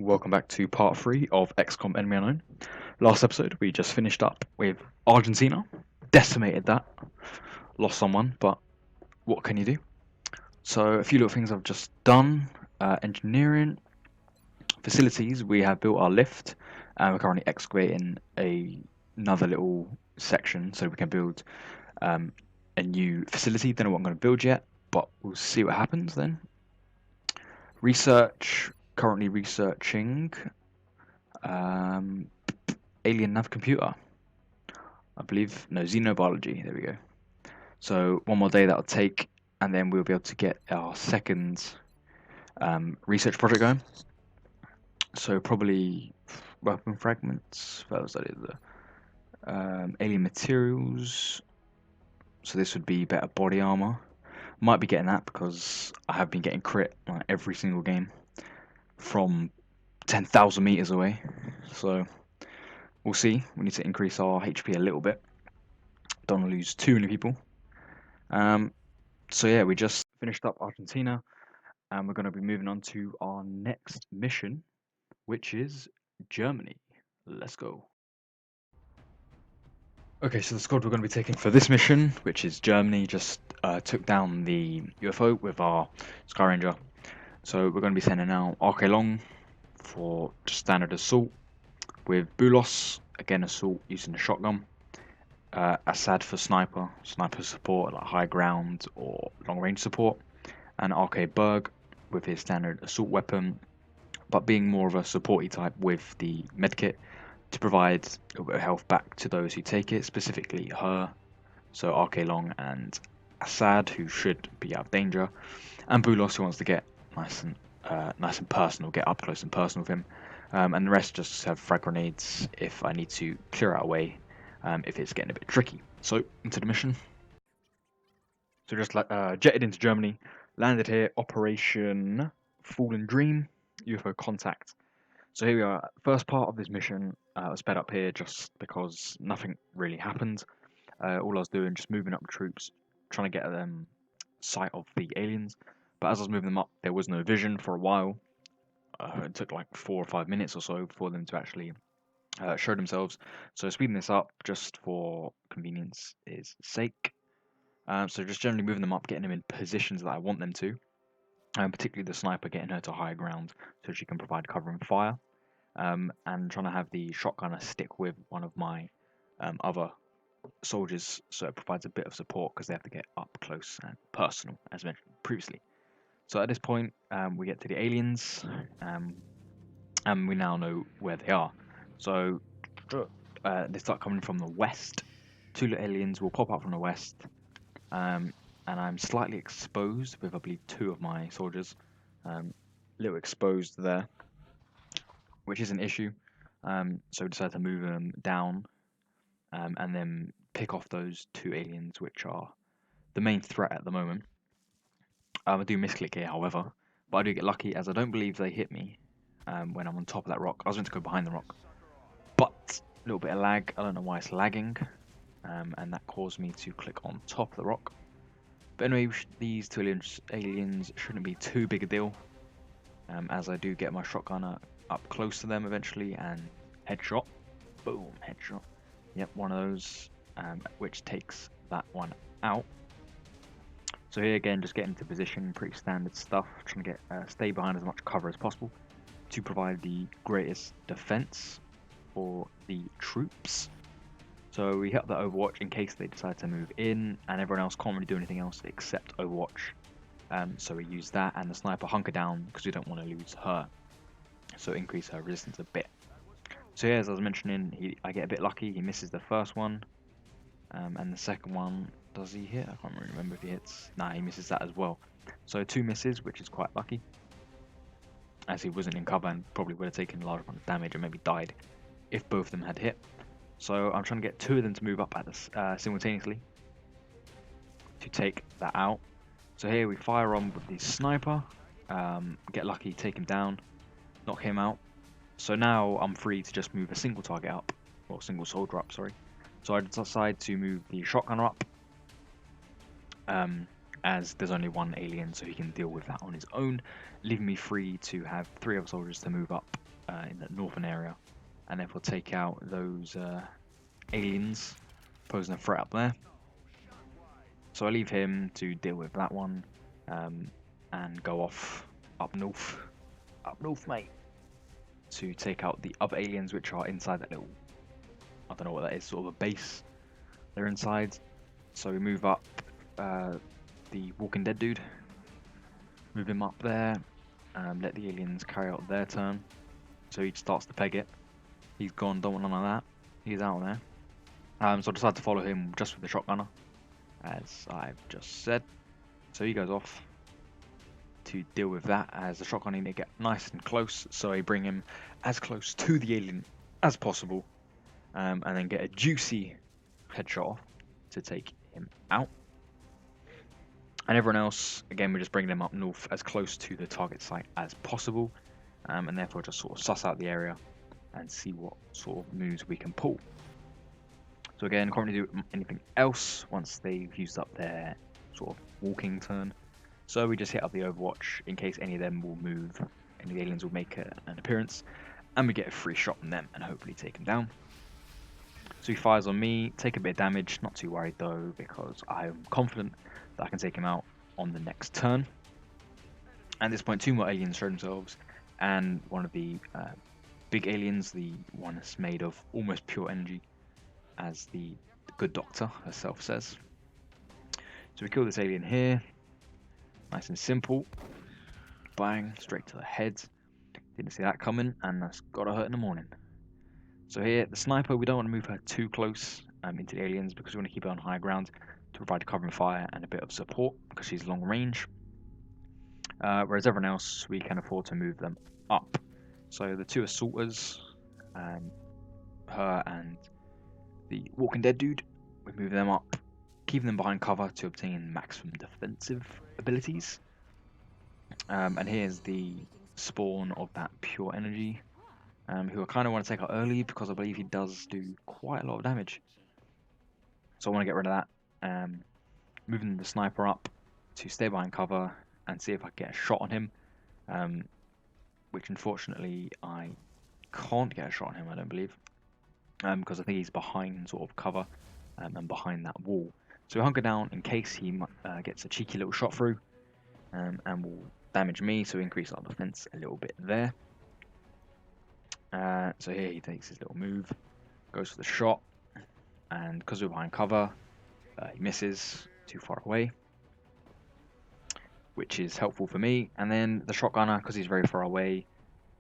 Welcome back to part 3 of XCOM Enemy Unknown. Last episode, we just finished up with Argentina, decimated that, lost someone, but what can you do? So, a few little things I've just done. Engineering, facilities, we have built our lift, and we're currently excavating another little section so we can build a new facility. Don't know what I'm going to build yet, but we'll see what happens then. Research, currently researching alien nav computer, I believe. No, xenobiology. There we go. So one more day that'll take, and then we'll be able to get our second research project going. So probably weapon fragments. What else that is? Alien materials. So this would be better body armor. Might be getting that because I have been getting crit like, every single game from 10,000 meters away. So we'll see. We need to increase our HP a little bit. Don't want to lose too many people. So yeah, we just finished up Argentina, and we're going to be moving on to our next mission, which is Germany. Let's go. Okay, so the squad we're going to be taking for this mission, which is Germany, just took down the UFO with our Sky Ranger. So we're going to be sending out acclaimed for just standard assault, with Bulos, again assault using the shotgun, Assad for sniper support like high ground or long range support, and RK Berg with his standard assault weapon, but being more of a supporty type with the medkit to provide a little bit of health back to those who take it, specifically her, so RK Long and Assad, who should be out of danger, and Bulos, who wants to get nice and personal, get up close and personal with him, and the rest just have frag grenades if I need to clear out a way if it's getting a bit tricky. So into the mission. So just like jetted into Germany, landed here, Operation Fallen Dream, UFO contact. So here we are, first part of this mission. I was sped up here just because nothing really happened. All I was doing, just moving up troops, trying to get sight of the aliens. But as I was moving them up, there was no vision for a while. It took like 4 or 5 minutes or so for them to actually show themselves. So speeding this up just for convenience is sake. So just generally moving them up, getting them in positions that I want them to. Particularly the sniper, getting her to higher ground so she can provide cover and fire. And trying to have the shotgunner stick with one of my other soldiers so it provides a bit of support because they have to get up close and personal, as mentioned previously. So at this point, we get to the aliens, and we now know where they are. So they start coming from the west. 2 little aliens will pop up from the west, and I'm slightly exposed with, I believe, 2 of my soldiers. Little exposed there, which is an issue. So we decided to move them down, and then pick off those 2 aliens, which are the main threat at the moment. I do misclick here, however, but I do get lucky as I don't believe they hit me when I'm on top of that rock. I was meant to go behind the rock, but a little bit of lag. I don't know why it's lagging, and that caused me to click on top of the rock. But anyway, these 2 aliens shouldn't be too big a deal, as I do get my shotgunner up close to them eventually and headshot. Boom, headshot. Yep, one of those, which takes that one out. So here again, just getting into position, pretty standard stuff, trying to get stay behind as much cover as possible to provide the greatest defense for the troops. So we hit the Overwatch in case they decide to move in, and everyone else can't really do anything else except Overwatch. So we use that, and the sniper hunker down because we don't want to lose her, so increase her resistance a bit. So yeah, as I was mentioning, I get a bit lucky. He misses the first one, and the second one, does he hit? I can't really remember if he hits. Nah, he misses that as well. So 2 misses, which is quite lucky, as he wasn't in cover and probably would have taken a large amount of damage and maybe died if both of them had hit. So I'm trying to get 2 of them to move up at this simultaneously to take that out. So here we fire on with the sniper, get lucky, take him down, knock him out. So now I'm free to just move a single target up, or single soldier up, sorry. So I decide to move the shotgunner up, as there's only 1 alien, so he can deal with that on his own, leaving me free to have 3 other soldiers to move up in the northern area, and therefore take out those aliens posing a threat up there. So I leave him to deal with that one, and go off up north, mate, to take out the other aliens which are inside that little, I don't know what that is, sort of a base they're inside. So we move up the Walking Dead dude, move him up there, let the aliens carry out their turn. So he starts to peg it. He's gone, don't want none of that. He's out there. So I decided to follow him just with the shotgunner, as I've just said. So he goes off to deal with that, as the shotgunner need to get nice and close. So I bring him as close to the alien as possible, and then get a juicy headshot off to take him out. And everyone else, again, we're just bringing them up north as close to the target site as possible, and therefore just sort of suss out the area and see what sort of moves we can pull. So again, can't really do anything else once they've used up their sort of walking turn. So we just hit up the Overwatch in case any of them will move, any of the aliens will make an appearance, and we get a free shot on them and hopefully take them down. So he fires on me, take a bit of damage, not too worried though, because I'm confident that I can take him out on the next turn. At this point, 2 more aliens show themselves, and one of the big aliens, the one that's made of almost pure energy, as the good doctor herself says. So we kill this alien here, nice and simple, bang, straight to the head. Didn't see that coming, and that's gotta hurt in the morning. So here, the sniper, we don't want to move her too close into the aliens, because we want to keep her on high ground to provide covering fire and a bit of support, because she's long range. Whereas everyone else, we can afford to move them up. So the 2 assaulters, her and the Walking Dead dude, we move them up, keeping them behind cover to obtain maximum defensive abilities. And here's the spawn of that pure energy, who I kind of want to take out early, because I believe he does do quite a lot of damage. So I want to get rid of that. Moving the sniper up to stay behind cover and see if I can get a shot on him, which unfortunately I can't get a shot on him, I don't believe, because I think he's behind sort of cover and behind that wall. So we hunker down in case he gets a cheeky little shot through, and will damage me, so increase our defense a little bit there. So here he takes his little move, goes for the shot, and because we're behind cover, he misses, too far away, which is helpful for me. And then the shotgunner, because he's very far away,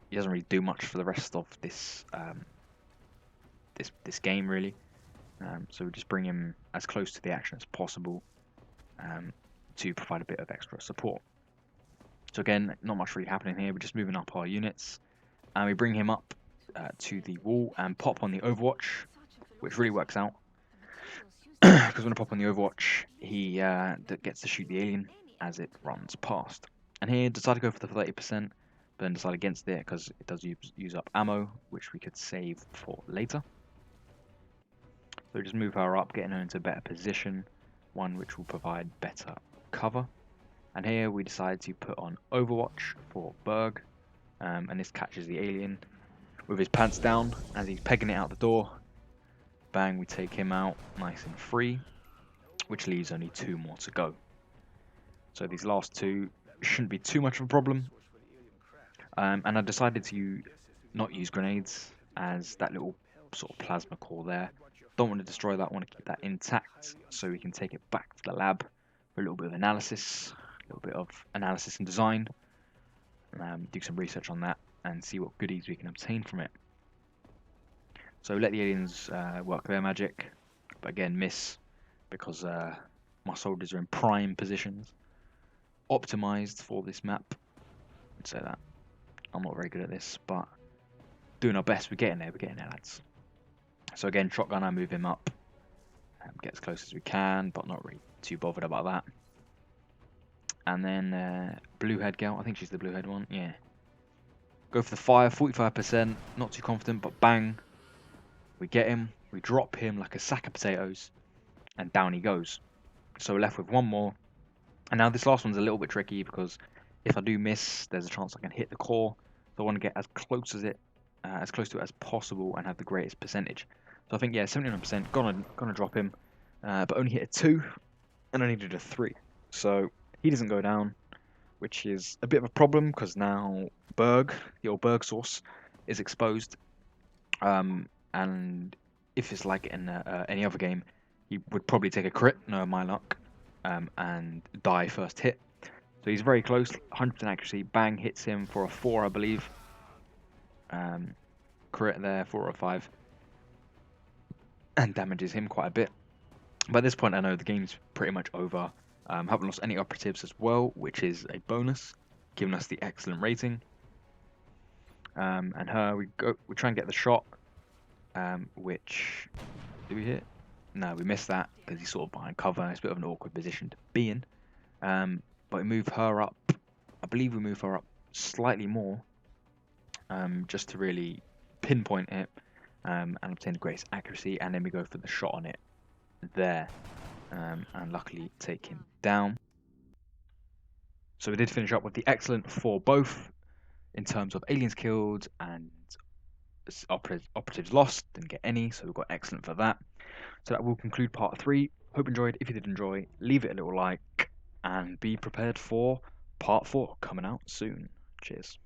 he doesn't really do much for the rest of this this game really. So we just bring him as close to the action as possible, to provide a bit of extra support. So again, not much really happening here. We're just moving up our units, and we bring him up to the wall and pop on the Overwatch, which really works out. Because when I pop on the Overwatch, he gets to shoot the alien as it runs past. And here, decided to go for the 30%, but then decided against it because it does use up ammo, which we could save for later. So we just move her up, getting her into a better position, one which will provide better cover. And here we decide to put on Overwatch for Berg, and this catches the alien with his pants down as he's pegging it out the door. Bang, we take him out nice and free, which leaves only 2 more to go. So these last 2 shouldn't be too much of a problem. And I decided to not use grenades, as that little sort of plasma core there, don't want to destroy that, want to keep that intact so we can take it back to the lab for a little bit of analysis, and design, do some research on that and see what goodies we can obtain from it. So let the aliens work their magic, but again miss, because my soldiers are in prime positions, optimized for this map. I'd say that. I'm not very good at this, but doing our best. We're getting there, lads. So again, shotgun, I move him up, get as close as we can, but not really too bothered about that. And then blue head girl, I think she's the blue head one, yeah. Go for the fire, 45%, not too confident, but bang. We get him, we drop him like a sack of potatoes, and down he goes. So we're left with 1 more. And now this last one's a little bit tricky, because if I do miss, there's a chance I can hit the core. So I want to get as close as it as close to it as possible and have the greatest percentage. So I think, yeah, 79%, gonna drop him, but only hit a 2, and I needed a 3. So he doesn't go down, which is a bit of a problem because now Berg, the old Berg source, is exposed. And if it's like in any other game, he would probably take a crit, no my luck, and die first hit. So he's very close, 100% accuracy. Bang, hits him for a 4, I believe. Crit there, 4 or 5, and damages him quite a bit. By this point, I know the game's pretty much over. Haven't lost any operatives as well, which is a bonus, giving us the excellent rating. And her, we try and get the shot, which do we hit? No, we missed that because he's sort of behind cover. It's a bit of an awkward position to be in. But we move her up. I believe we move her up slightly more, just to really pinpoint it and obtain the greatest accuracy. And then we go for the shot on it there, and luckily take him down. So we did finish up with the excellent for both in terms of aliens killed and operatives lost. Didn't get any, so we've got excellent for that. So that will conclude part 3. Hope you enjoyed. If you did enjoy, leave it a little like and be prepared for part 4 coming out soon. Cheers.